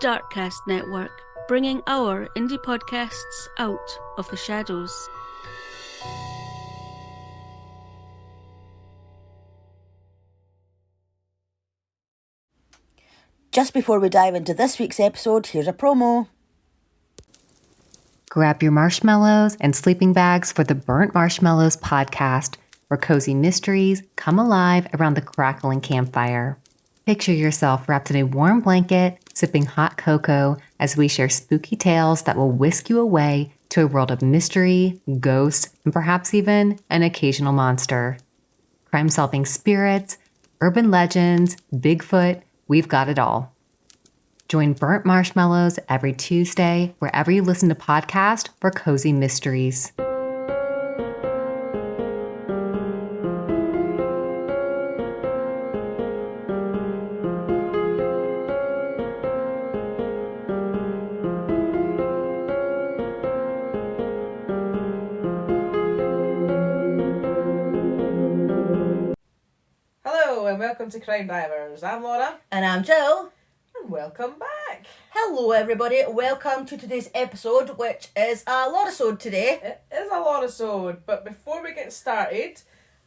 Darkcast Network, bringing our indie podcasts out of the shadows. Just before we dive into this week's episode, here's a promo. Grab your marshmallows and sleeping bags for the Burnt Marshmallows podcast, where cozy mysteries come alive around the crackling campfire. Picture yourself wrapped in a warm blanket, sipping hot cocoa as we share spooky tales that will whisk you away to a world of mystery, ghosts, and perhaps even an occasional monster. Crime-solving spirits, urban legends, Bigfoot, we've got it all. Join Burnt Marshmallows every Tuesday, wherever you listen to podcasts for cozy mysteries. Hello and welcome to CrimeDivers. I'm Laura. And I'm Jill. And welcome back. Hello everybody, welcome to today's episode, which is a lot-a-sode today. It is a lot of sode, but before we get started,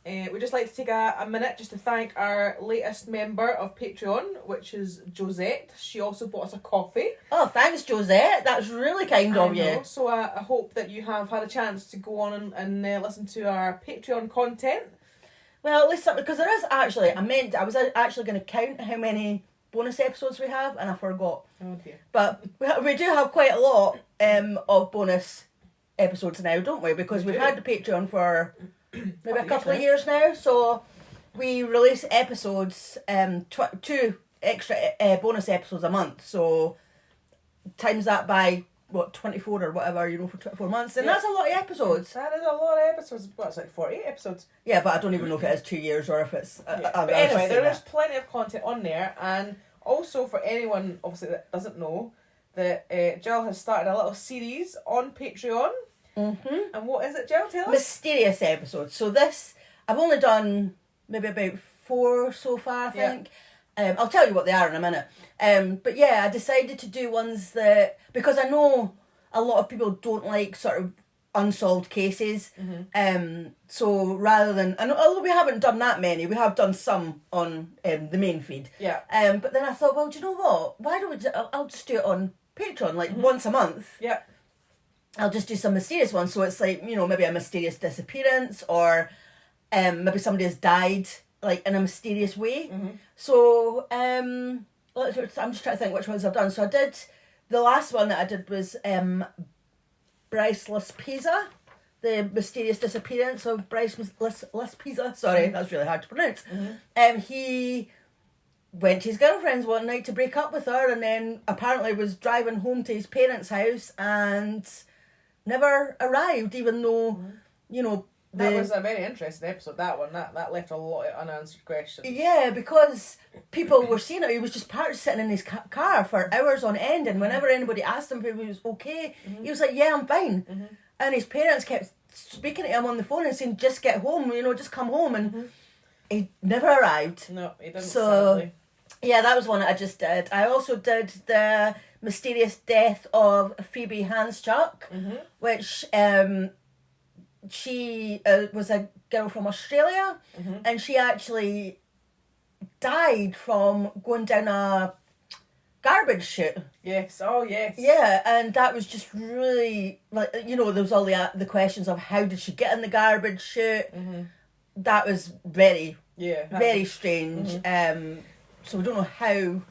we'd just like to take a minute just to thank our latest member of Patreon, which is Josette. She also bought us a coffee. Oh, thanks Josette, that's really kind of you. So I hope that you have had a chance to go on and listen to our Patreon content. Well, at least, because there is actually, I was actually going to count how many bonus episodes we have, and I forgot. Oh dear. But we do have quite a lot of bonus episodes now, don't we? Because we've had the Patreon for maybe a couple of years now. So we release episodes, 2 extra bonus episodes a month. So times that by, 24 or whatever, for 24 months. And that's a lot of episodes. That is a lot of episodes. It's like 48 episodes. Yeah, but I don't even know if it is 2 years or if it's... But anyway, there is plenty of content on there. And also for anyone, obviously, that doesn't know, that Jill has started a little series on Patreon. Mm-hmm. And what is it, Jill? Tell us. Mysterious episodes. So this, I've only done maybe about 4 so far, I think. I'll tell you what they are in a minute. But yeah, I decided to do ones that... Because I know a lot of people don't like sort of unsolved cases. Mm-hmm. So rather than... And although we haven't done that many, we have done some on the main feed. Yeah. But then I thought, well, do you know what? Why don't we... I'll just do it on Patreon, like once a month. Yeah. I'll just do some mysterious ones. So it's like, maybe a mysterious disappearance or maybe somebody has died like in a mysterious way. Mm-hmm. So I'm just trying to think which ones I've done. So I did, the last one that I did was Bryce Laspisa, the mysterious disappearance of Bryce Laspisa. Sorry, that's really hard to pronounce. Mm-hmm. He went to his girlfriend's one night to break up with her, and then apparently was driving home to his parents' house and never arrived, even though, That was a very interesting episode, that one. That left a lot of unanswered questions. Yeah, because people were saying it. He was just sitting in his car for hours on end, and whenever anybody asked him if he was okay, he was like, yeah, I'm fine. Mm-hmm. And his parents kept speaking to him on the phone and saying, just get home, just come home. And he never arrived. No, he didn't, so, sadly. Yeah, that was one that I just did. I also did the mysterious death of Phoebe Hanschuk, which... she was a girl from Australia, and she actually died from going down a garbage chute. Yes, oh yes. Yeah, and that was just really, there was all the questions of how did she get in the garbage chute. That was very strange. So we don't know how...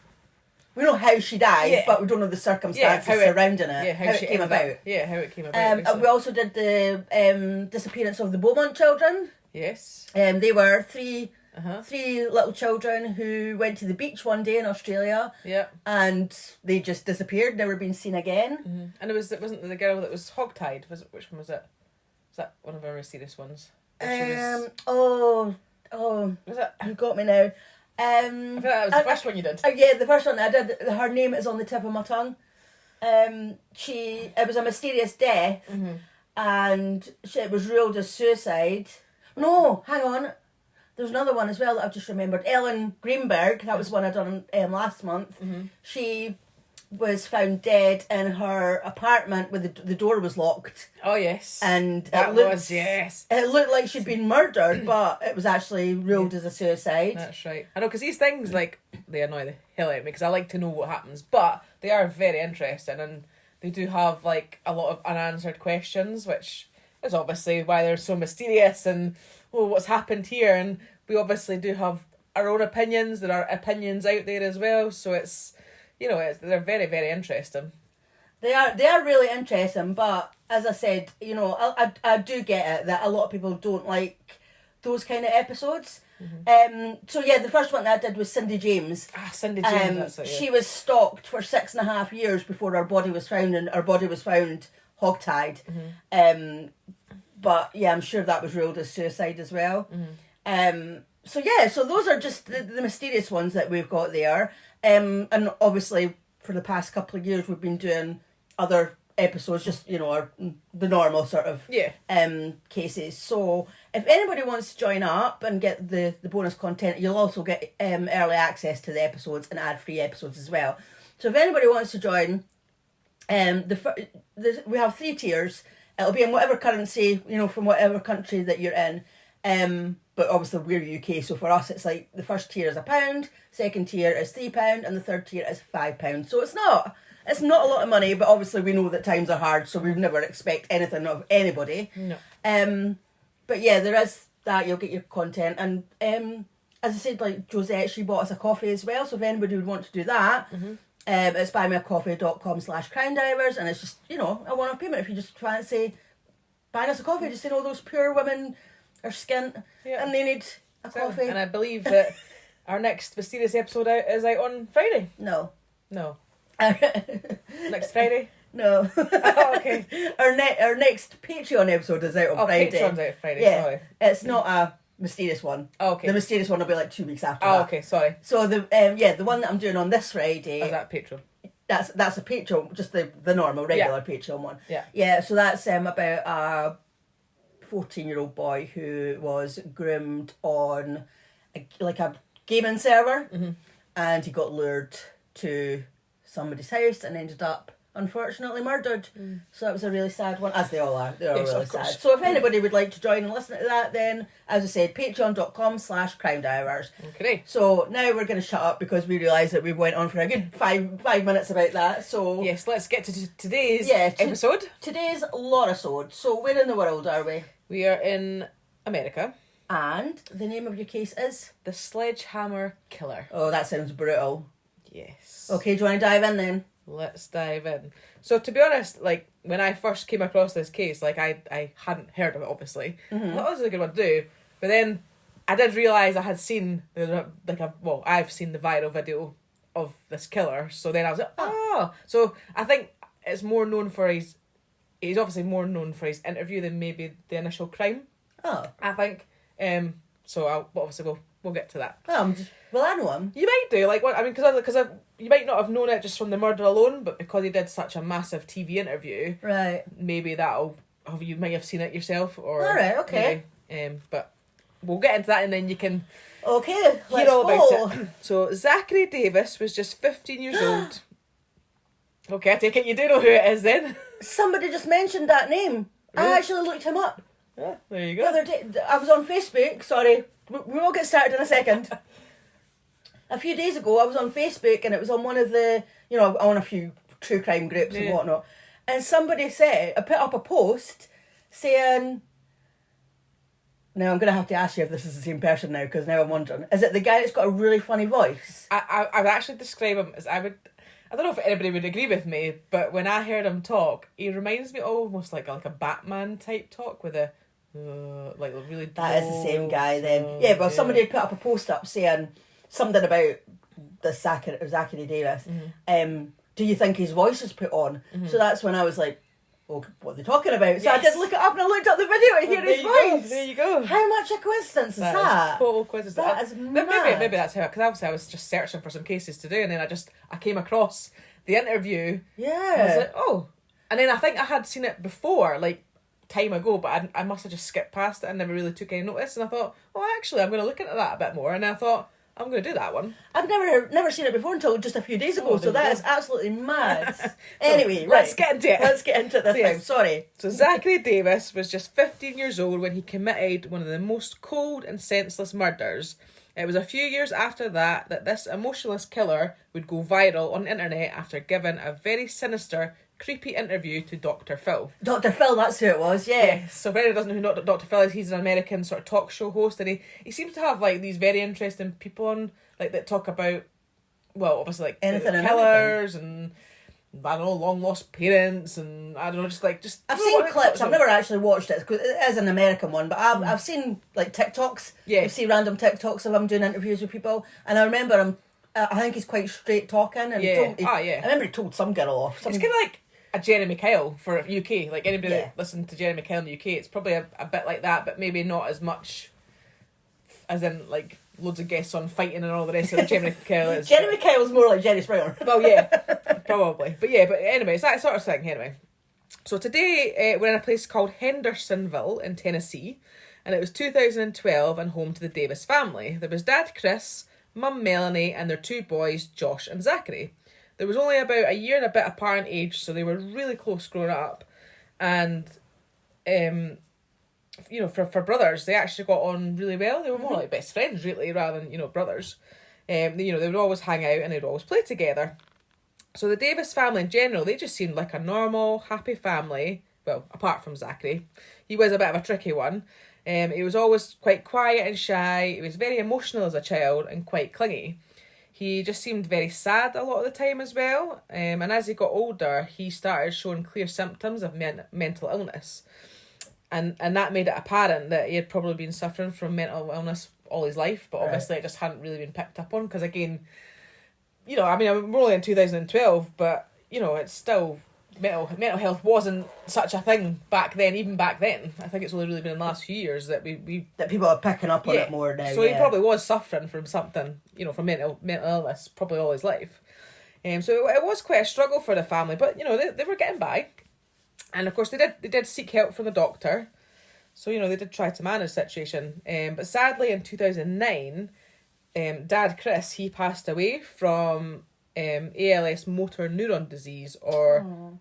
We know how she died, but we don't know the circumstances surrounding it. Yeah, how it came about. How it came about. We also did the disappearance of the Beaumont children. Yes. They were three little children who went to the beach one day in Australia. Yeah. And they just disappeared, never been seen again. Mm-hmm. And it wasn't the girl that was hogtied, was it? Which one was it? Was that one of our mysterious ones? Was it? You got me now. I think that was the first one you did. Yeah, the first one I did. Her name is on the tip of my tongue. It was a mysterious death, and it was ruled as suicide. No, hang on. There's another one as well that I've just remembered. Ellen Greenberg, that was one I done last month. She was found dead in her apartment where the door was locked. Oh, yes. And yes. It looked like she'd been murdered, but it was actually ruled as a suicide. That's right. I know, because these things, like, they annoy the hell out of me, because I like to know what happens, but they are very interesting, and they do have, like, a lot of unanswered questions, which is obviously why they're so mysterious, and, oh, what's happened here, and we obviously do have our own opinions. There are opinions out there as well, so it's, you know, they're very, very interesting. They are really interesting, but as I said, you know, I do get it that a lot of people don't like those kind of episodes. So yeah, the first one that I did was Cindy James. Cindy James, that's it, yeah. She was stalked for 6.5 years before her body was found, and her body was found hogtied. But yeah, I'm sure that was ruled as suicide as well. So yeah, so those are just the mysterious ones that we've got there. And obviously for the past couple of years we've been doing other episodes, just, you know, the normal sort of cases. So if anybody wants to join up and get the bonus content, you'll also get early access to the episodes and ad-free episodes as well. So if anybody wants to join, we have 3 tiers. It'll be in whatever currency, you know, from whatever country that you're in. But obviously we're UK, so for us it's like the first tier is £1, second tier is £3, and the third tier is £5. So it's not a lot of money, but obviously we know that times are hard, so we'd never expect anything of anybody. No. But yeah, there is that. You'll get your content, and as I said, like Josette, she bought us a coffee as well. So if anybody would want to do that, it's buymeacoffee.com/CrimeDivers, and it's just, you know, a one-off payment if you just fancy buying us a coffee. Just, you know, those poor women are skint and they need a coffee. And I believe that our next mysterious episode is out on Friday. No. Next Friday? No. Oh, okay. Our next Patreon episode is out on Friday. Patreon's out Friday, yeah. sorry. It's not a mysterious one. Oh, okay. The mysterious one will be like 2 weeks after that. Oh, okay, sorry. So the one that I'm doing on this Friday... Oh, is that Patreon? That's a Patreon, just the normal, regular Patreon one. Yeah. Yeah, so that's about a 14-year-old boy who was groomed on a gaming server, and he got lured to somebody's house and ended up unfortunately murdered. So that was a really sad one, as they all are. They're all really sad. So if anybody would like to join and listen to that, then as I said, patreon.com/CrimeDivers. Okay. So now we're going to shut up because we realise that we went on for a good five minutes about that. So yes, let's get to today's episode. Today's Lorisode. So where in the world are we? We are in America. And the name of your case is? The Sledgehammer Killer. Oh, that sounds brutal. Yes. Okay, do you want to dive in then? Let's dive in. So to be honest, like, when I first came across this case, like, I hadn't heard of it, obviously. I thought this was a good one to do. But then I did realise I had seen, I've seen the viral video of this killer. So then I was like, oh. So I think it's more known for he's obviously more known for his interview than maybe the initial crime. Oh. I think. So we'll get to that. Well, I know him. You might do, like, what I mean, because you might not have known it just from the murder alone, but because he did such a massive TV interview, right? Maybe you might have seen it yourself, or all right, okay. Maybe, but we'll get into that, and then you can hear all about it. So Zachary Davis was just 15 years old. Okay, I take it you do know who it is then. Somebody just mentioned that name. Really? I actually looked him up. Yeah, there you go. The other day, I was on Facebook. Sorry, we will get started in a second. A few days ago, I was on Facebook, and it was on one of the, on a few true crime groups and whatnot. And somebody put up a post saying, now I'm going to have to ask you if this is the same person now, because now I'm wondering, is it the guy that's got a really funny voice? I would actually describe him as, I don't know if anybody would agree with me, but when I heard him talk, he reminds me almost like a Batman type talk with a really. That is the same guy then. Yeah, well, somebody had put up a post up saying something about the Zachary Davis. Do you think his voice is put on? So that's when I was like, oh, what are they talking about? So I did look it up, and I looked up the video to hear his voice. There you go. How much a coincidence is that? Total coincidence. That is mad. Maybe that's how, because obviously I was just searching for some cases to do, and then I came across the interview. Yeah. And I was like, oh. And then I think I had seen it before, like, time ago, but I must have just skipped past it and never really took any notice. And I thought, oh, actually, I'm going to look into that a bit more. And I thought, I'm going to do that one. I've never seen it before until just a few days ago, so that is absolutely mad. Anyway, let's get into it. Let's get into it this time. Sorry. So Zachary Davis was just 15 years old when he committed one of the most cold and senseless murders. It was a few years after that this emotionless killer would go viral on the internet after giving a very sinister, creepy interview to Dr. Phil. Dr. Phil, that's who it was, yeah. So for anyone who doesn't know who Dr. Phil is, he's an American sort of talk show host, and he seems to have like these very interesting people on, like, that talk about, well, obviously like anything killers and I don't know, long lost parents, and I don't know, just I've seen clips. I've never actually watched it because it is an American one, but I've seen like TikToks. Yeah. You see random TikToks of him doing interviews with people, and I remember him. I think he's quite straight talking, and I remember he told some girl off. It's kind of like a Jeremy Kyle for UK. Like anybody that listened to Jeremy Kyle in the UK, it's probably a bit like that, but maybe not as much as in like loads of guests on fighting and all the rest of the Jeremy Kyle is. Jeremy Kyle's more like Jerry Springer. Well, yeah, probably. But anyway, it's that sort of thing anyway. So today we're in a place called Hendersonville in Tennessee, and it was 2012 and home to the Davis family. There was Dad Chris, Mum Melanie, and their two boys, Josh and Zachary. There was only about a year and a bit apart in age, so they were really close growing up. And, for brothers, they actually got on really well. They were more like best friends, really, rather than, brothers. They would always hang out and they'd always play together. So the Davis family in general, they just seemed like a normal, happy family. Well, apart from Zachary. He was a bit of a tricky one. He was always quite quiet and shy. He was very emotional as a child and quite clingy. He just seemed very sad a lot of the time as well. And as he got older, he started showing clear symptoms of mental illness. And that made it apparent that he had probably been suffering from mental illness all his life, but obviously it just hadn't really been picked up on. Because again, we're only in 2012, but, it's still... Mental health wasn't such a thing back then, even back then. I think it's only really been in the last few years that that people are picking up on it more now. So he probably was suffering from something, from mental illness probably all his life. So it was quite a struggle for the family, but they were getting by. And of course they did seek help from the doctor. So they did try to manage the situation. But sadly in 2009, Dad Chris, he passed away from ALS motor neuron disease, or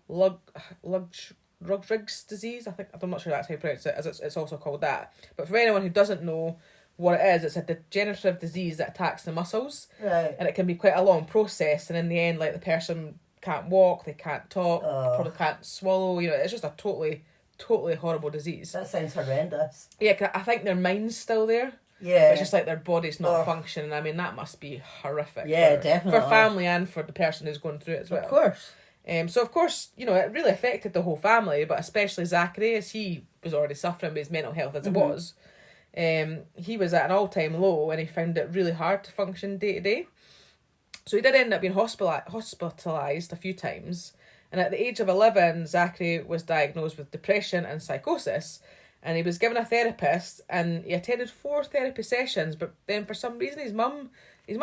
Lugridge's disease. I'm not sure that's how you pronounce it, as it's also called that. But for anyone who doesn't know what it is, it's a degenerative disease that attacks the muscles, right? And it can be quite a long process, and in the end, like, the person can't walk, they can't talk, probably can't swallow. It's just a totally horrible disease. That sounds horrendous. Yeah, I think their mind's still there. Yeah. It's just like their body's not functioning. I mean, that must be horrific. Yeah, definitely. For family and for the person who's going through it as well. Of course. So, of course, it really affected the whole family, but especially Zachary, as he was already suffering with his mental health as it was. He was at an all-time low, and he found it really hard to function day to day. So he did end up being hospitalised a few times. And at the age of 11, Zachary was diagnosed with depression and psychosis. And he was given a therapist, and he attended 4 therapy sessions, but then for some reason his mum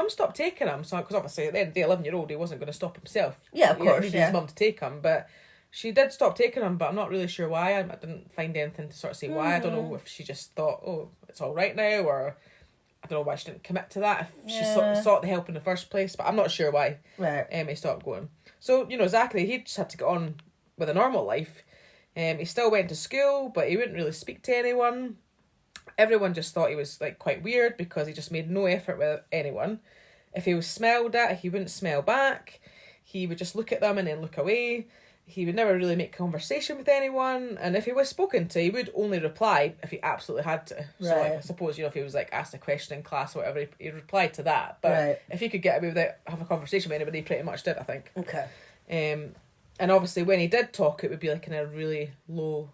stopped taking him. So, because obviously at the end of the 11-year-old, he wasn't going to stop himself. Yeah, of course. He needed his mum to take him, but she did stop taking him. But I'm not really sure why. I didn't find anything to sort of say why. I don't know if she just thought, oh, it's all right now, or I don't know why she didn't commit to that. If she sought the help in the first place, but I'm not sure why. Right. He stopped going. So Zachary, he just had to get on with a normal life. He still went to school, but he wouldn't really speak to anyone. Everyone just thought he was like quite weird because he just made no effort with anyone. If he was smiled at, he wouldn't smile back. He would just look at them and then look away. He would never really make conversation with anyone. And if he was spoken to, he would only reply if he absolutely had to. Right. So I suppose, if he was like asked a question in class or whatever, he replied to that. But if he could get away without having a conversation with anybody, he pretty much did, I think. Okay. And obviously when he did talk, it would be like in a really low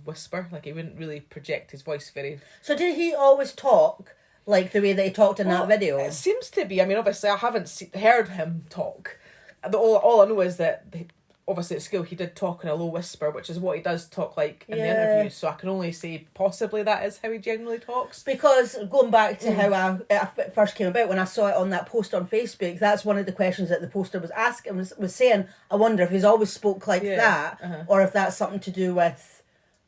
whisper. Like he wouldn't really project his voice very... So did he always talk like the way that he talked in that video? It seems to be. I mean, obviously I haven't heard him talk. All I know is that obviously at school he did talk in a low whisper, which is what he does talk like in the interviews. So I can only say possibly that is how he generally talks. Because going back to how I first came about, when I saw it on that post on Facebook, that's one of the questions that the poster was asking, was saying, I wonder if he's always spoke like that, or if that's something to do with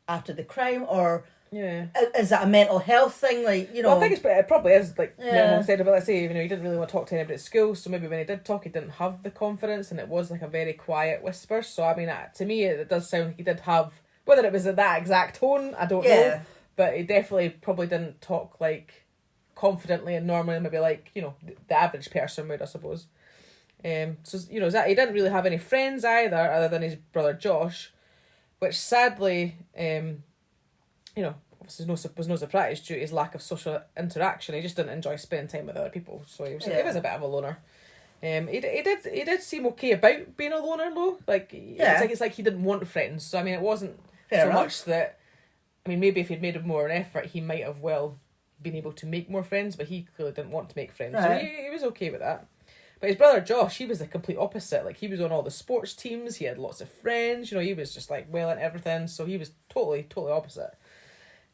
after the crime, or Yeah. Is that a mental health thing? Like, you know. Well, I think it probably is, like, Yeah. said about, let's say, you know, he didn't really want to talk to anybody at school, so maybe when he did talk, he didn't have the confidence, and it was like a very quiet whisper. So, I mean, to me, it does sound like he did have, whether it was at that exact tone, I don't know, but he definitely probably didn't talk, like, confidently and normally, maybe like, you know, the average person would, I suppose. So, you know, he didn't really have any friends either, other than his brother Josh, which sadly, you know, obviously was no surprise due to his lack of social interaction. He just didn't enjoy spending time with other people, so he was a bit of a loner. He did seem okay about being a loner though. Like it's like he didn't want friends. So I mean, it wasn't Fair enough. Much that. I mean, maybe if he'd made more of an effort, he might have been able to make more friends. But he clearly didn't want to make friends, so he was okay with that. But his brother Josh, he was the complete opposite. Like, he was on all the sports teams. He had lots of friends. You know, he was just like well into everything. So he was totally opposite.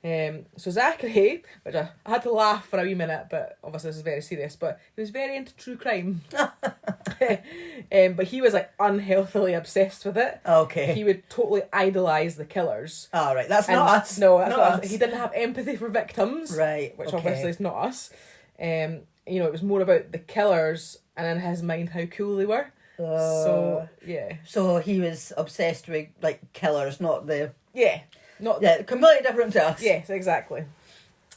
So Zachary, which I had to laugh for a wee minute, but obviously this is very serious, but he was very into true crime. But he was like unhealthily obsessed with it. Okay. He would totally idolise the killers. Oh, right, that's not us. No, that's not us. He didn't have empathy for victims. Right, which obviously is not us. You know, it was more about the killers and in his mind how cool they were. So, yeah. So he was obsessed with, like, killers, not the... Yeah. Completely different to us. Yes, exactly.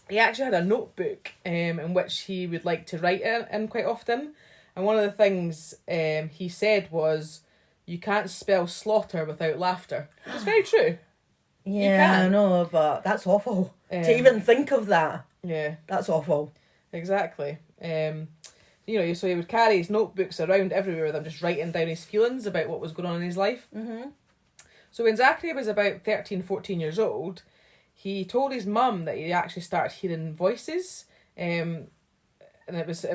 He actually had a notebook in which he would like to write in quite often. And one of the things he said was, you can't spell slaughter without laughter. It's very true. Yeah, I know, but that's awful. To even think of that. Yeah. That's awful. Exactly. You know, so he would carry his notebooks around everywhere with him, just writing down his feelings about what was going on in his life. Mm-hmm. So when Zachary was about 13, 14 years old, he told his mum that he actually started hearing voices. And it was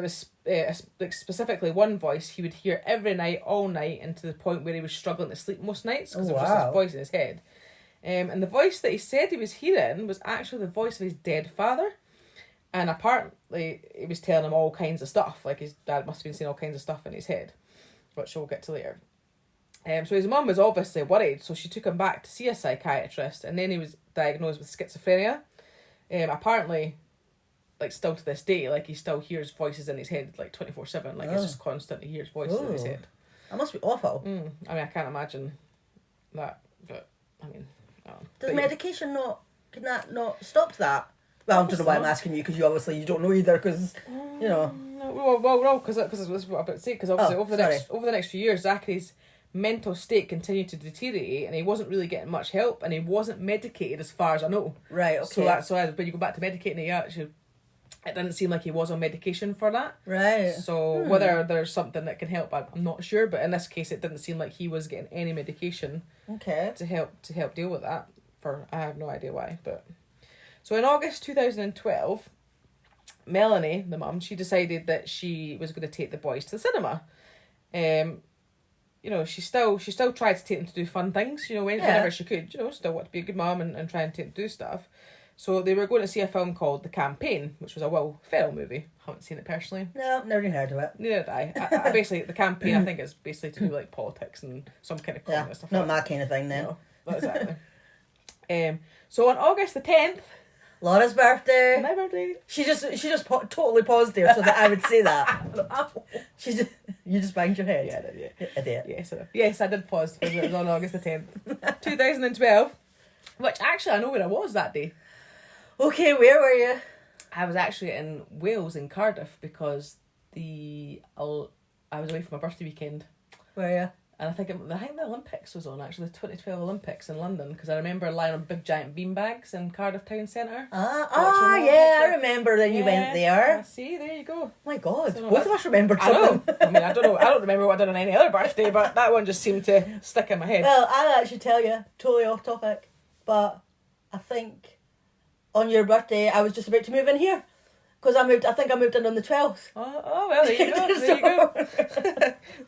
like specifically one voice he would hear every night, all night, and to the point where he was struggling to sleep most nights because there was just this voice in his head. And the voice that he said he was hearing was actually the voice of his dead father. And apparently he was telling him all kinds of stuff. Like, his dad must have been seeing all kinds of stuff in his head, which we'll get to later. So his mum was obviously worried, so she took him back to see a psychiatrist, and then he was diagnosed with schizophrenia. Apparently, like, still to this day, like, he still hears voices in his head, like, 24/7. Like, it's just constant, he hears voices in his head. That must be awful. I mean, I can't imagine that, but, I mean... Does medication can that not stop that? Well, I don't know why I'm asking you, because you don't know either, because, you know... Well, because that's what I'm about to say, because obviously over the next few years, Zachary's mental state continued to deteriorate, and he wasn't really getting much help, and he wasn't medicated as far as I know. Right, okay. So when you go back to medicating, it didn't seem like he was on medication for that. Right. So whether there's something that can help, I'm not sure, but in this case it didn't seem like he was getting any medication to help deal with that. I have no idea why, but... So in August 2012, Melanie, the mum, she decided that she was going to take the boys to the cinema. You know, she still tried to take them to do fun things, you know, whenever she could, you know, still want to be a good mum and try and take them to do stuff. So they were going to see a film called The Campaign, which was a Will Ferrell movie. Haven't seen it personally. No, never even heard of it. Neither did I. I basically, The Campaign, I think it's basically to do like politics and some kind of comedy stuff. Not my kind of thing then. No, not exactly. So on August the 10th, Laura's birthday. My birthday. She just totally paused there so that I would say that. You just banged your head. Yeah, I did, yeah. Idiot. Yes, I did pause because it was on August the 10th, 2012. Which actually I know where I was that day. Okay, where were you? I was actually in Wales, in Cardiff, because I was away for my birthday weekend. Were you? And I think the Olympics was on, actually, the 2012 Olympics in London, because I remember lying on big giant beanbags in Cardiff Town Centre. I remember that you went there. See, there you go. My God, So both of us remembered something. I mean, I don't know. I don't remember what I did on any other birthday, but that one just seemed to stick in my head. Well, I'll actually tell you, totally off topic, but I think on your birthday I was just about to move in here. Because I think I moved in on the 12th. Oh well, there you go. There you go.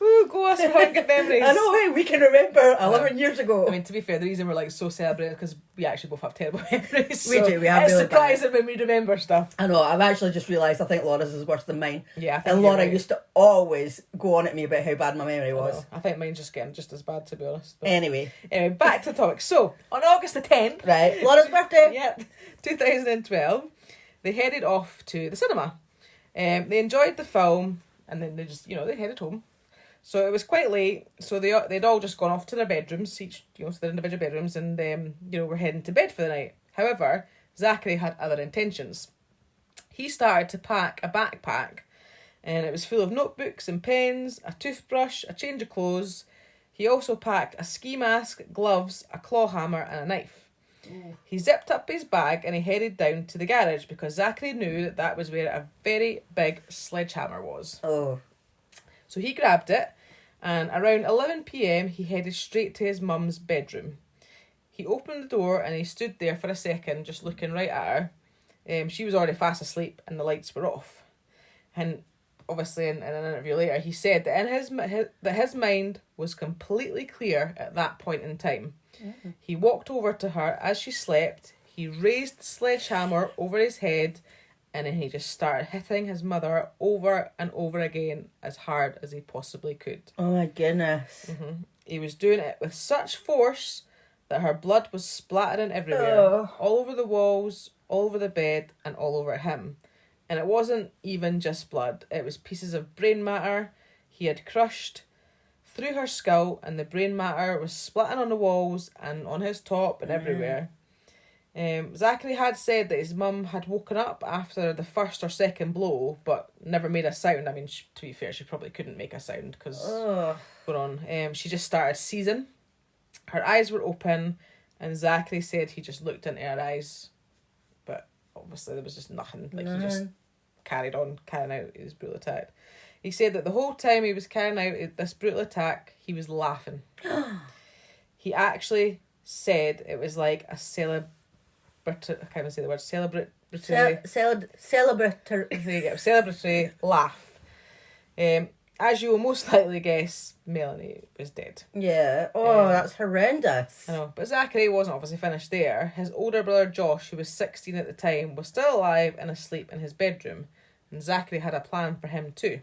Ooh, go us for good memories. I know, hey, we can remember 11 years ago. I mean, to be fair, the reason we're like so celebrated because we actually both have terrible memories. We do, we have it's really surprising when we remember stuff. I know, I've actually just realised I think Laura's is worse than mine. Yeah, I think and you're Laura right. used to always go on at me about how bad my memory was. I think mine's just getting just as bad, to be honest. But Anyway, back to the topic. So, on August the 10th, right, Laura's birthday. Yep, 2012, they headed off to the cinema. They enjoyed the film and then they just, they headed home. So it was quite late, so they'd all just gone off to their bedrooms, each, to their individual bedrooms, and, were heading to bed for the night. However, Zachary had other intentions. He started to pack a backpack, and it was full of notebooks and pens, a toothbrush, a change of clothes. He also packed a ski mask, gloves, a claw hammer, and a knife. He zipped up his bag and he headed down to the garage because Zachary knew that was where a very big sledgehammer was. Oh. So he grabbed it, and around 11 p.m. he headed straight to his mum's bedroom. He opened the door and he stood there for a second just looking right at her. She was already fast asleep and the lights were off. And obviously in an interview later he said that his mind was completely clear at that point in time. Mm-hmm. He walked over to her as she slept, he raised the sledgehammer over his head, and then he just started hitting his mother over and over again as hard as he possibly could. Oh my goodness. Mm-hmm. He was doing it with such force that her blood was splattering everywhere. All over the walls, all over the bed, and all over him. And it wasn't even just blood. It was pieces of brain matter he had crushed through her skull, and the brain matter was splatting on the walls and on his top and everywhere. Zachary had said that his mum had woken up after the first or second blow, but never made a sound. I mean, to be fair, she probably couldn't make a sound because she just started seizing. Her eyes were open, and Zachary said he just looked into her eyes, but obviously there was just nothing. He just carried on carrying out his brutal attack. He said that the whole time he was carrying out this brutal attack, he was laughing. He actually said it was like a celebratory laugh. As you will most likely guess, Melanie was dead. Yeah. Oh, that's horrendous. I know. But Zachary wasn't obviously finished there. His older brother Josh, who was 16 at the time, was still alive and asleep in his bedroom. And Zachary had a plan for him too.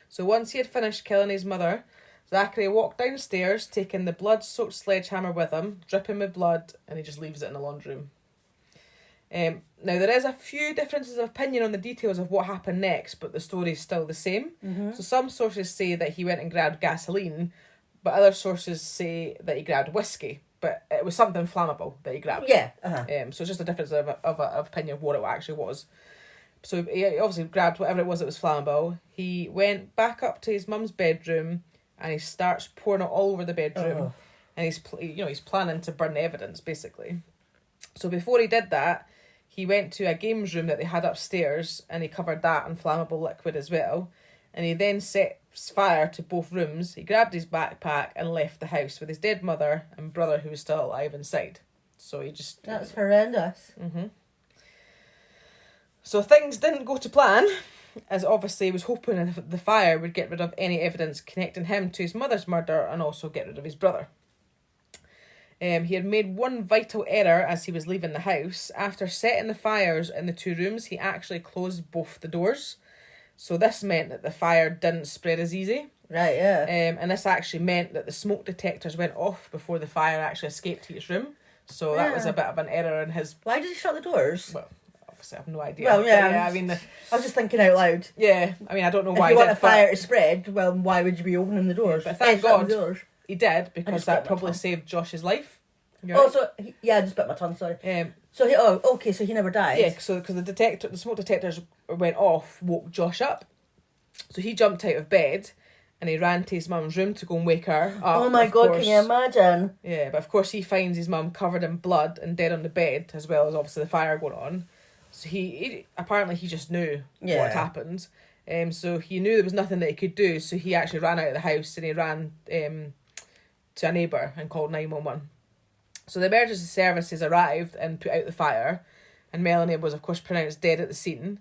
So once he had finished killing his mother, Zachary walked downstairs, taking the blood-soaked sledgehammer with him, dripping with blood, and he just leaves it in the laundry room. Now, there is a few differences of opinion on the details of what happened next, but the story is still the same. Mm-hmm. So some sources say that he went and grabbed gasoline, but other sources say that he grabbed whiskey. But it was something flammable that he grabbed. Yeah. So it's just a difference of opinion of what it actually was. So he obviously grabbed whatever it was that was flammable. He went back up to his mum's bedroom and he starts pouring it all over the bedroom. And he's planning to burn the evidence, basically. So before he did that, he went to a games room that they had upstairs and he covered that in flammable liquid as well. And he then set fire to both rooms. He grabbed his backpack and left the house with his dead mother and brother who was still alive inside. So he just... That's horrendous. Mm-hmm. So things didn't go to plan, as obviously he was hoping the fire would get rid of any evidence connecting him to his mother's murder and also get rid of his brother. He had made one vital error as he was leaving the house. After setting the fires in the two rooms, he actually closed both the doors. So this meant that the fire didn't spread as easy. Right, yeah. And this actually meant that the smoke detectors went off before the fire actually escaped to his room. So that was a bit of an error in his... Why did he shut the doors? Well, obviously I have no idea. Well, yeah. I mean... I was just thinking out loud. Yeah, I mean, I don't know why if you want a fire to spread, well, why would you be opening the doors? But thank God he did, because that probably saved Josh's life. Oh, so I just bit my tongue. Sorry. So he never died. Yeah, so because the smoke detectors went off, woke Josh up, so he jumped out of bed and he ran to his mum's room to go and wake her up. Oh my God, can you imagine? Yeah, but of course he finds his mum covered in blood and dead on the bed, as well as obviously the fire going on. So he apparently he just knew what had happened. So he knew there was nothing that he could do. So he actually ran out of the house and he ran to a neighbour and called 911. So the emergency services arrived and put out the fire, and Melanie was, of course, pronounced dead at the scene.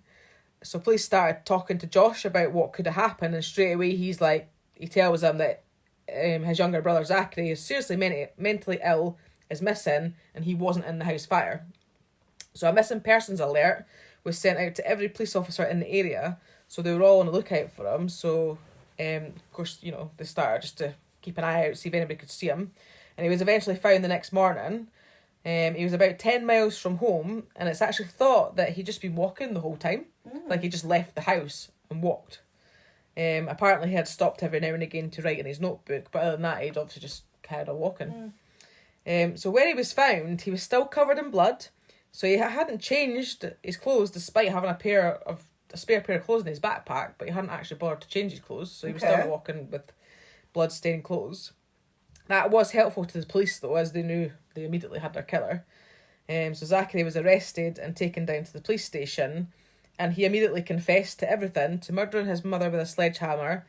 So police started talking to Josh about what could have happened, and straight away he tells them that his younger brother Zachary is seriously mentally ill, is missing, and he wasn't in the house fire. So a missing persons alert was sent out to every police officer in the area, so they were all on the lookout for him. So, of course, they started just to keep an eye out, see if anybody could see him. And he was eventually found the next morning. He was about 10 miles from home, and it's actually thought that he'd just been walking the whole time. Like he just left the house and walked. Apparently he had stopped every now and again to write in his notebook, but other than that he'd obviously just carried on walking. So when he was found, he was still covered in blood, so he hadn't changed his clothes despite having a spare pair of clothes in his backpack, but he hadn't actually bothered to change his clothes, so he was still walking with blood-stained clothes. That was helpful to the police though, as they knew they immediately had their killer. So Zachary was arrested and taken down to the police station, and he immediately confessed to everything, to murdering his mother with a sledgehammer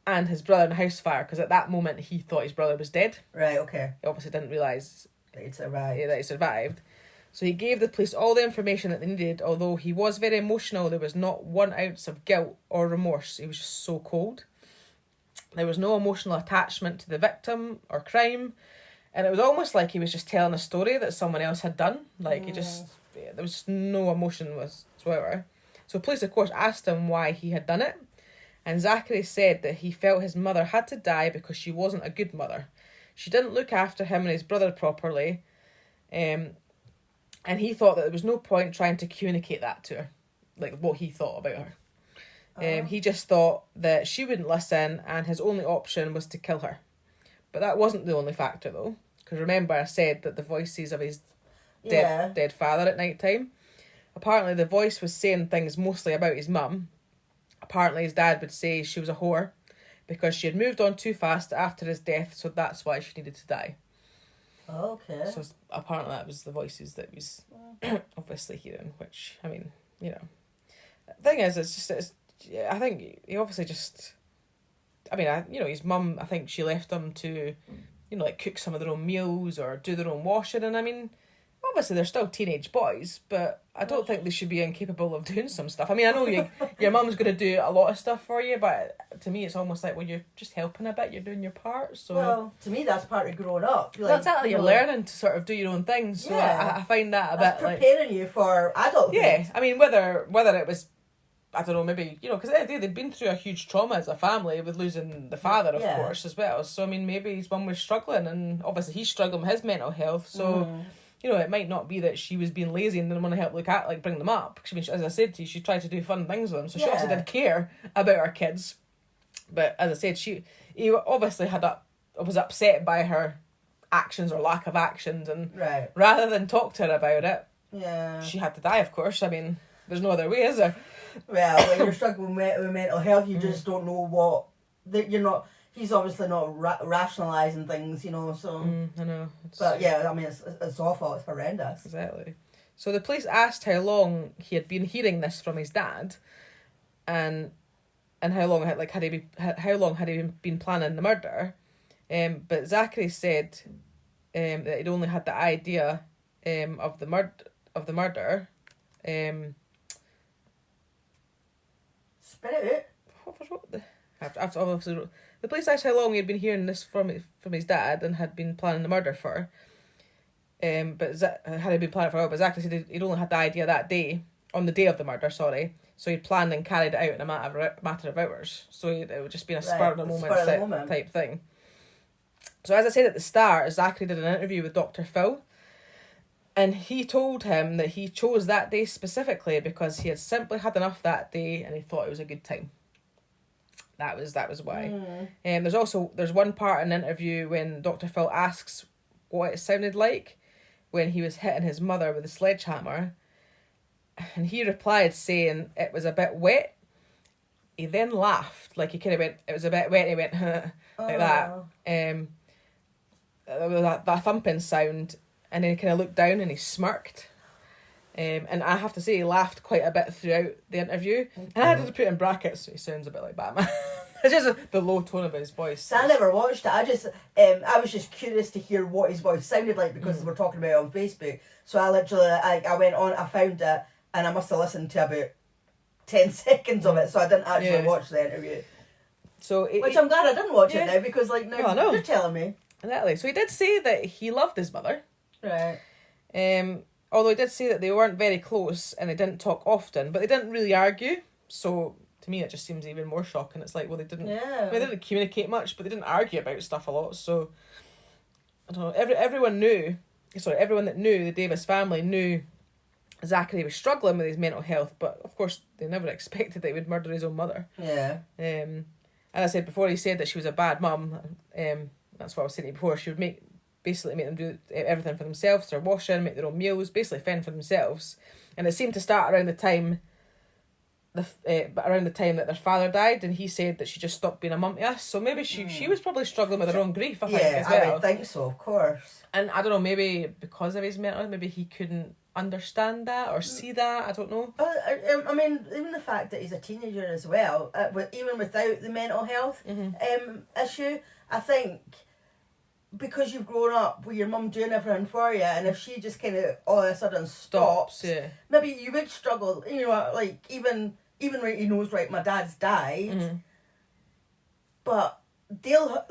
and his brother in a house fire, because at that moment he thought his brother was dead. Right, okay. He obviously didn't realise That he'd survived. that he survived. So he gave the police all the information that they needed, although he was very emotional. There was not 1 ounce of guilt or remorse. He was just so cold. There was no emotional attachment to the victim or crime, and it was almost like he was just telling a story that someone else had done. Like there was just no emotion whatsoever. So police, of course, asked him why he had done it, and Zachary said that he felt his mother had to die because she wasn't a good mother. She didn't look after him and his brother properly, and he thought that there was no point trying to communicate that to her, like what he thought about her. He just thought that she wouldn't listen, and his only option was to kill her. But that wasn't the only factor, though, because remember I said that the voices of his dead father at night time. Apparently the voice was saying things mostly about his mum. Apparently his dad would say she was a whore because she had moved on too fast after his death, so that's why she needed to die. Okay. So apparently that was the voices that he was obviously hearing, which, I mean, the thing is, I think he obviously just, his mum, I think she left them to, like cook some of their own meals or do their own washing, and I mean, obviously they're still teenage boys, but I don't think they should be incapable of doing some stuff. I mean, I know your mum's going to do a lot of stuff for you, but to me it's almost like when you're just helping a bit, you're doing your part. So well, to me that's part of growing up. Well, exactly, you're learning to sort of do your own thing, so I find that that's bit preparing you for adulthood. Yeah, I mean, whether it was, I don't know, maybe, because at the end of the day, they'd been through a huge trauma as a family with losing the father, of course, as well. So, I mean, maybe his mum was struggling, and obviously he's struggling with his mental health. So, it might not be that she was being lazy and didn't want to help bring them up. Because, I mean, as I said to you, she tried to do fun things with them. So she obviously did care about her kids. But as I said, he obviously was upset by her actions or lack of actions. And rather than talk to her about it, she had to die, of course. I mean, there's no other way, is there? Well, when you're struggling with mental health, you just don't know what you're not. He's obviously not rationalising things, So. I know. But yeah, I mean, it's awful. It's horrendous. Exactly. So the police asked how long he had been hearing this from his dad, and how long had he been planning the murder, but Zachary said that he'd only had the idea of the murder. Spit it out. After obviously, the police asked how long he had been hearing this from his dad and had been planning the murder for. But Zachary said he'd only had the idea that day, on the day of the murder, sorry. So he'd planned and carried it out in a matter of hours. So it would just been a spur of the moment type thing. So as I said at the start, Zachary did an interview with Dr. Phil, and he told him that he chose that day specifically because he had simply had enough that day and he thought it was a good time. That was why. There's one part in the interview when Dr. Phil asks what it sounded like when he was hitting his mother with a sledgehammer, and he replied saying it was a bit wet. He then laughed, like he kind of went, it was a bit wet, and he went like that. That thumping sound, and then he kind of looked down and he smirked. And I have to say, he laughed quite a bit throughout the interview. And I had to put in brackets, so he sounds a bit like Batman. It's just the low tone of his voice. So I never watched it. I was just curious to hear what his voice sounded like because we're talking about it on Facebook. So I literally, I went on, I found it, and I must have listened to about 10 seconds of it, so I didn't actually watch the interview. So Which I'm glad I didn't watch it now, because now you're telling me. Exactly. So he did say that he loved his mother. Right. Although he did say that they weren't very close and they didn't talk often, but they didn't really argue. So to me, it just seems even more shocking. It's like, well, they didn't. Yeah. They didn't communicate much, but they didn't argue about stuff a lot. So I don't know. Everyone that knew the Davis family knew Zachary was struggling with his mental health, but of course they never expected that he would murder his own mother. Yeah. As I said before, he said that she was a bad mum. That's what I was saying to you before. She would basically make them do everything for themselves, their washing, make their own meals, basically fend for themselves. And it seemed to start around the time that their father died, and he said that she just stopped being a mum to us. So maybe she was probably struggling with her own grief, I think, as well. I would think so, of course. And I don't know, maybe because of his mental, maybe he couldn't understand that or see that. I don't know. I mean, even the fact that he's a teenager as well, even without the mental health issue, I think because you've grown up with your mum doing everything for you, and if she just kind of all of a sudden stops, maybe you would struggle. You know, like even when he knows, right, my dad's died, but they'll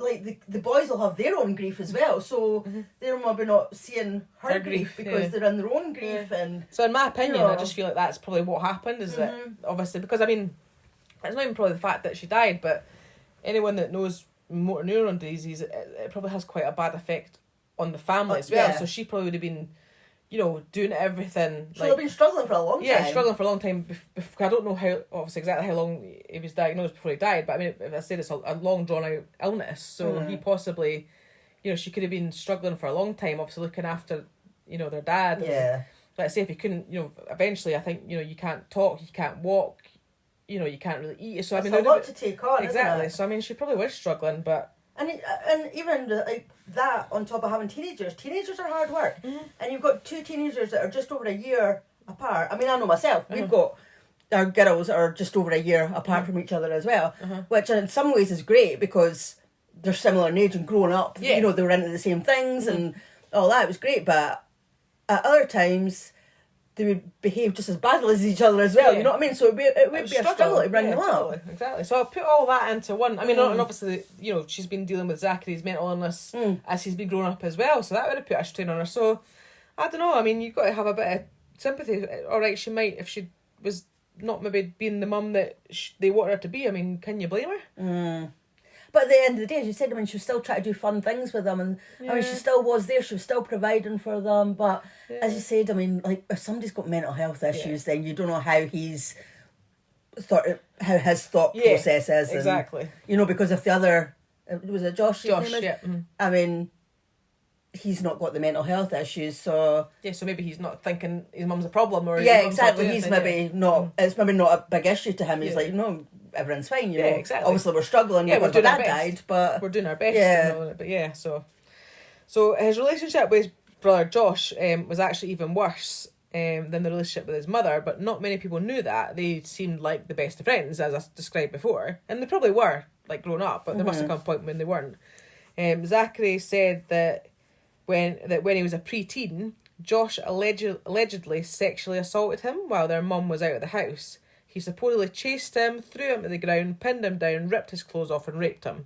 the boys will have their own grief as well, so they're maybe not seeing her grief because they're in their own grief. And so in my opinion, I just feel like that's probably what happened, is that obviously, because I mean, it's not even probably the fact that she died, but anyone that knows motor neuron disease, it probably has quite a bad effect on the family as well. So she probably would have been, doing everything. So they've been struggling for a long time. Yeah, struggling for a long time. I don't know exactly how long he was diagnosed before he died, but I mean, if I said it's a long drawn out illness, so he possibly, she could have been struggling for a long time, obviously looking after, their dad. Yeah. And, let's say if he couldn't, eventually I think, you can't talk, you can't walk, you can't really eat. So That's I mean, a lot to take on. Exactly. Isn't it? So I mean, she probably was struggling, but. And even that on top of having teenagers are hard work, and you've got two teenagers that are just over a year apart. I mean, I know myself. We've got our girls that are just over a year apart from each other as well, which in some ways is great because they're similar in age and growing up. Yeah. They were into the same things and all that. It was great, but at other times they would behave just as badly as each other as well. You know what I mean? So it would be a struggle to bring them up. Exactly. So I'll put all that into one. I mean, and obviously, she's been dealing with Zachary's mental illness as he's been growing up as well. So that would have put a strain on her. So I don't know. I mean, you've got to have a bit of sympathy. All right, she might, if she was not maybe being the mum that they wanted her to be. I mean, can you blame her? But at the end of the day, as you said, I mean, she was still trying to do fun things with them, and I mean, she still was there. She was still providing for them. But as you said, I mean, like if somebody's got mental health issues, then you don't know how his thought process is. And, exactly. Because if the other was it Josh? Josh, his name is? yeah. I mean, he's not got the mental health issues, so so maybe he's not thinking his mum's a problem, or exactly. He's maybe not. It's maybe not a big issue to him. He's like, no, everything's fine. You know, exactly. Obviously, we're struggling. Yeah, because we're doing my our dad best. died, but we're doing our best. But so his relationship with his brother Josh was actually even worse than the relationship with his mother. But not many people knew that. They seemed like the best of friends, as I described before, and they probably were, like growing up. But there must have come a point when they weren't. Zachary said that when he was a preteen, Josh allegedly sexually assaulted him while their mum was out of the house. He supposedly chased him, threw him to the ground, pinned him down, ripped his clothes off and raped him.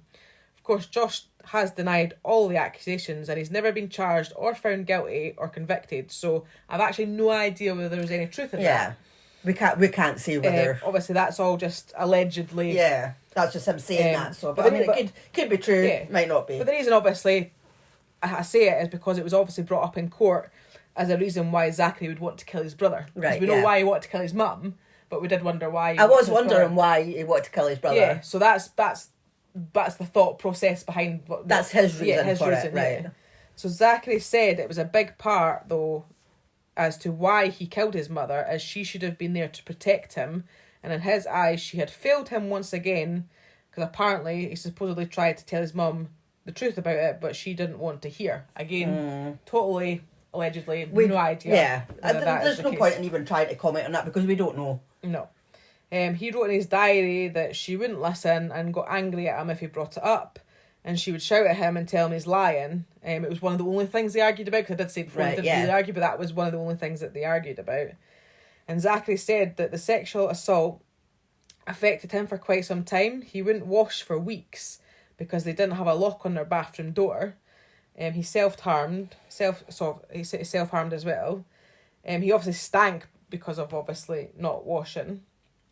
Of course, Josh has denied all the accusations and he's never been charged or found guilty or convicted. So I've actually no idea whether there was any truth in that. We can't say whether. Obviously, that's all just allegedly. Yeah, that's just him saying that. So, but I mean, it could be true. Yeah. Might not be. But the reason, obviously, I say it is because it was obviously brought up in court as a reason why Zachary would want to kill his brother. Right. We know why he wanted to kill his mum, but we did wonder why. I was wondering why he wanted to kill his brother. Yeah. So that's the thought process behind. That's his reason for it, right? Yeah. So Zachary said it was a big part, though, as to why he killed his mother, as she should have been there to protect him, and in his eyes, she had failed him once again, because apparently he supposedly tried to tell his mum the truth about it, but she didn't want to hear. Again, totally, allegedly, no idea. Yeah, there's no point in even trying to comment on that because we don't know. No. He wrote in his diary that she wouldn't listen and got angry at him if he brought it up. And she would shout at him and tell him he's lying. It was one of the only things they argued about, because I did say before they didn't really argue, but that was one of the only things that they argued about. And Zachary said that the sexual assault affected him for quite some time. He wouldn't wash for weeks because they didn't have a lock on their bathroom door. He self-harmed as well. He obviously stank because of obviously not washing.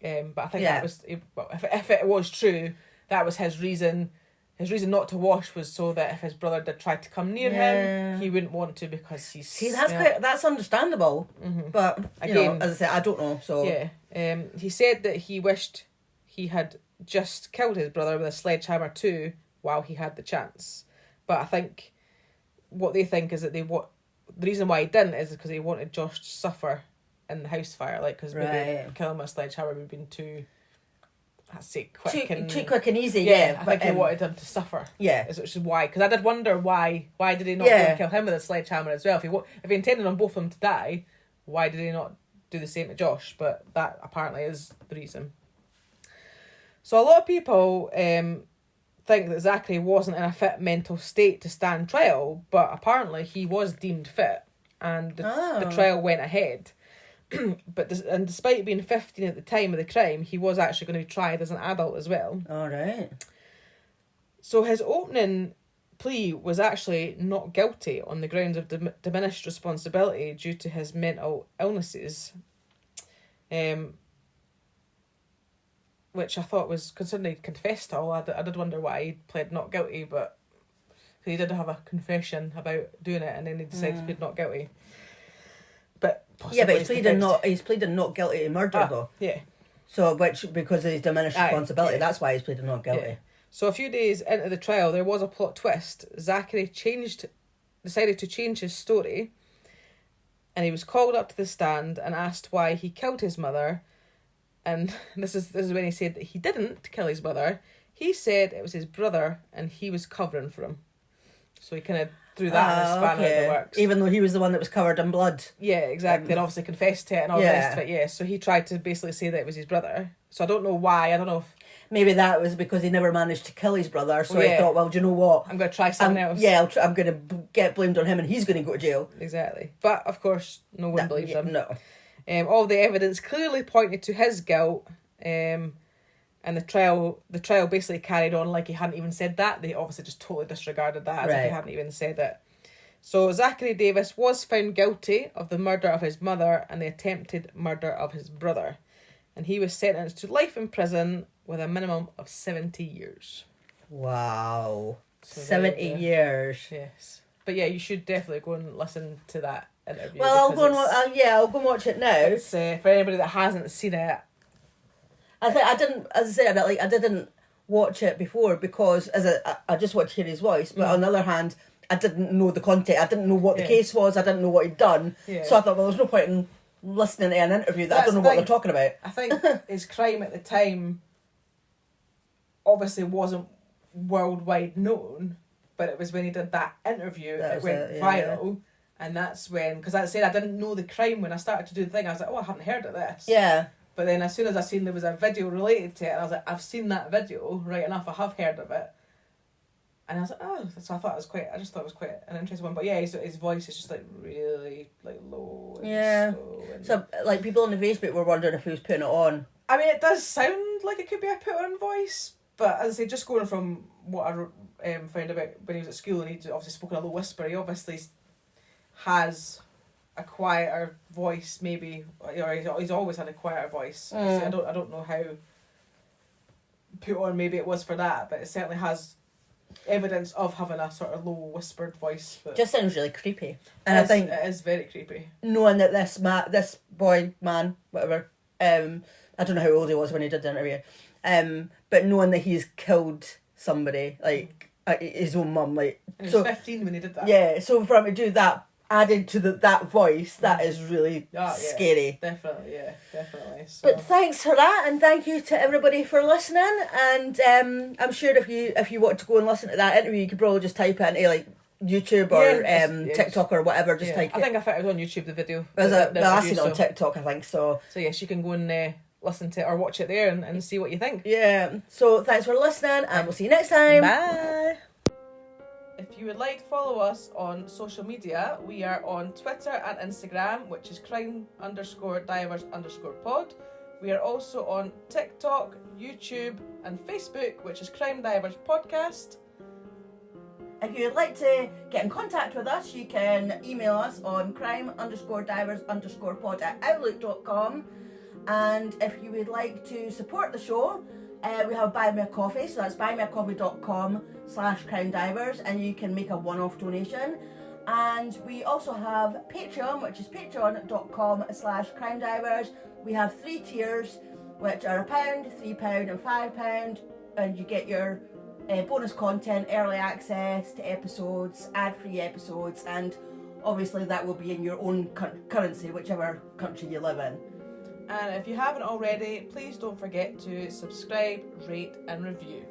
But I think that was, if it was true, that was his reason. His reason not to wash was so that if his brother did try to come near him, he wouldn't want to, because he's... See, that's understandable. Mm-hmm. But, again, as I said, I don't know, so... Yeah. He said that he wished he had just killed his brother with a sledgehammer too while he had the chance. But I think what they think is that the reason why he didn't is because he wanted Josh to suffer in the house fire, because maybe killing him with a sledgehammer would have been too... I'd say too quick and easy, I think he wanted him to suffer. Yeah. Which is why, because I did wonder why did he not go and kill him with a sledgehammer as well? If he intended on both of them to die, why did he not do the same to Josh? But that apparently is the reason. So a lot of people think that Zachary wasn't in a fit mental state to stand trial, but apparently he was deemed fit, and the trial went ahead. But despite being 15 at the time of the crime, he was actually going to be tried as an adult as well. All right. So his opening plea was actually not guilty on the grounds of diminished responsibility due to his mental illnesses. Which I thought was, considering he confessed to all, I did wonder why he pled not guilty, but he did have a confession about doing it, and then he decided to plead not guilty. But he's pleading not guilty to murder though. Yeah. So because of his diminished responsibility, that's why he's pleading not guilty. Yeah. So a few days into the trial, there was a plot twist. Zachary decided to change his story, and he was called up to the stand and asked why he killed his mother. And this is when he said that he didn't kill his mother. He said it was his brother, and he was covering for him. So he kind of threw that in a spanner in the works. Even though he was the one that was covered in blood. Yeah, exactly. And obviously confessed to it and all the rest of it, yeah. So he tried to basically say that it was his brother. So I don't know why. I don't know if... Maybe that was because he never managed to kill his brother, so he thought, well, do you know what? I'm going to try something else. Yeah, I'm going to get blamed on him and he's going to go to jail. Exactly. But, of course, no one believes him. No. All the evidence clearly pointed to his guilt, and the trial basically carried on like he hadn't even said that. They obviously just totally disregarded that as if he hadn't even said it. So Zachary Davis was found guilty of the murder of his mother and the attempted murder of his brother. And he was sentenced to life in prison with a minimum of 70 years. Wow. So 70 years. Yes. But yeah, you should definitely go and listen to that interview. Well, I'll go and watch it now. It's, for anybody that hasn't seen it. I didn't watch it before because I just wanted to hear his voice. But on the other hand, I didn't know the content. I didn't know what the case was. I didn't know what he'd done. Yeah. So I thought, well, there's no point in listening to an interview that I don't know what they're talking about. I think his crime at the time obviously wasn't worldwide known, but it was when he did that interview, it went viral. And that's when, because I said I didn't know the crime when I started to do the thing. I was like, oh, I haven't heard of this. Yeah. But then as soon as I seen there was a video related to it, and I was like, I've seen that video, right enough, I have heard of it. And I was like, oh, so I just thought it was quite an interesting one. But yeah, his voice is just like really like low and slow. And... So like people on the Facebook were wondering if he was putting it on. I mean, it does sound like it could be a put on voice, but as I say, just going from what I found about when he was at school and he'd obviously spoken a low whisper, he obviously has a quieter voice, maybe, or he's always had a quieter voice. So I don't know how put on maybe it was for that, but it certainly has evidence of having a sort of low whispered voice. But just sounds really creepy, and I think it is very creepy. Knowing that this man, whatever, I don't know how old he was when he did the interview, but knowing that he's killed somebody, like his own mum, like, and he was 15 when he did that. Yeah, so for him to do that, added to that voice, that is really scary. Definitely. So. But thanks for that, and thank you to everybody for listening. And I'm sure if you want to go and listen to that interview, you could probably just type it into like YouTube or TikTok or whatever. Just type it. I think it was on YouTube, the video. I seen it on TikTok, I think so. So yes, you can go and listen to it or watch it there and see what you think. Yeah. So thanks for listening, and we'll see you next time. Bye. If you would like to follow us on social media, we are on Twitter and Instagram, which is crime_divers_pod. We are also on TikTok, YouTube, and Facebook, which is CrimeDivers Podcast. If you'd like to get in contact with us, you can email us on crime_divers_pod@outlook.com. And if you would like to support the show, we have Buy Me a Coffee, so that's buymeacoffee.com/CrimeDivers, and you can make a one-off donation. And we also have Patreon, which is patreon.com/CrimeDivers. We have 3 tiers, which are £1, £3 and £5, and you get your bonus content, early access to episodes, ad-free episodes, and obviously that will be in your own currency, whichever country you live in. And if you haven't already, please don't forget to subscribe, rate and review.